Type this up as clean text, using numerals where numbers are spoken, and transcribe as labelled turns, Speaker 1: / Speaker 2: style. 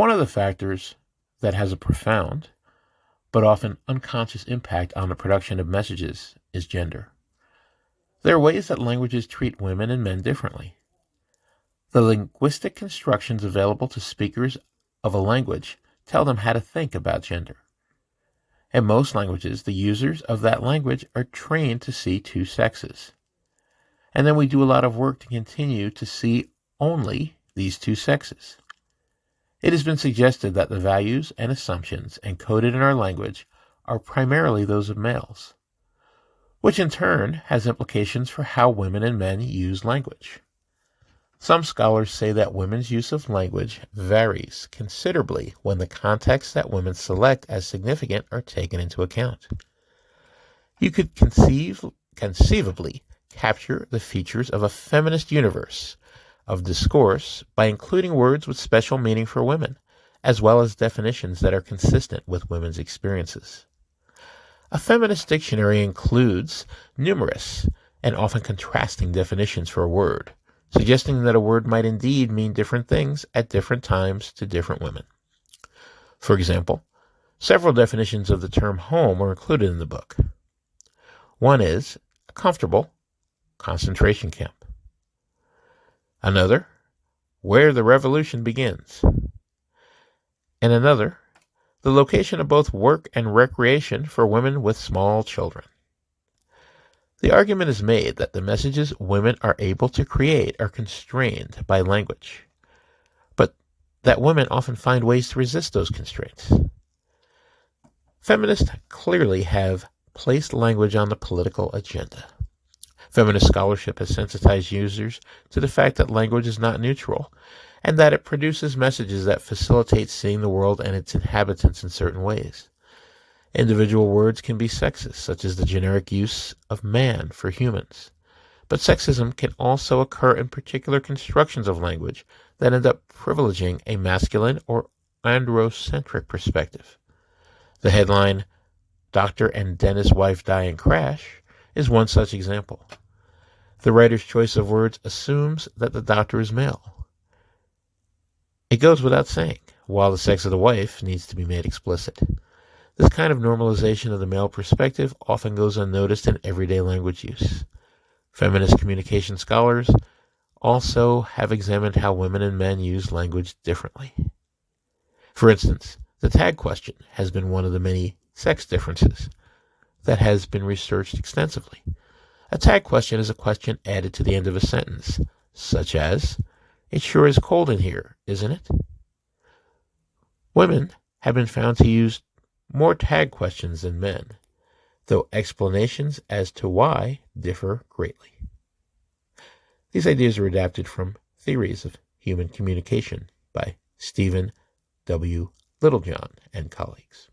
Speaker 1: One of the factors that has a profound, but often unconscious impact on the production of messages is gender. There are ways that languages treat women and men differently. The linguistic constructions available to speakers of a language tell them how to think about gender. In most languages, the users of that language are trained to see two sexes. And then we do a lot of work to continue to see only these two sexes. It has been suggested that the values and assumptions encoded in our language are primarily those of males, which in turn has implications for how women and men use language. Some scholars say that women's use of language varies considerably when the contexts that women select as significant are taken into account. You could conceivably capture the features of a feminist universe of discourse by including words with special meaning for women, as well as definitions that are consistent with women's experiences. A feminist dictionary includes numerous and often contrasting definitions for a word, suggesting that a word might indeed mean different things at different times to different women. For example, several definitions of the term home are included in the book. One is a comfortable concentration camp. Another, where the revolution begins. And another, the location of both work and recreation for women with small children. The argument is made that the messages women are able to create are constrained by language, but that women often find ways to resist those constraints. Feminists clearly have placed language on the political agenda. Feminist scholarship has sensitized users to the fact that language is not neutral, and that it produces messages that facilitate seeing the world and its inhabitants in certain ways. Individual words can be sexist, such as the generic use of man for humans. But sexism can also occur in particular constructions of language that end up privileging a masculine or androcentric perspective. The headline, "Doctor and Dentist Wife Die in Crash," is one such example. The writer's choice of words assumes that the doctor is male. It goes without saying, while the sex of the wife needs to be made explicit. This kind of normalization of the male perspective often goes unnoticed in everyday language use. Feminist communication scholars also have examined how women and men use language differently. For instance, the tag question has been one of the many sex differences that has been researched extensively. A tag question is a question added to the end of a sentence, such as, "It sure is cold in here, isn't it?" Women have been found to use more tag questions than men, though explanations as to why differ greatly. These ideas are adapted from Theories of Human Communication by Stephen W. Littlejohn and colleagues.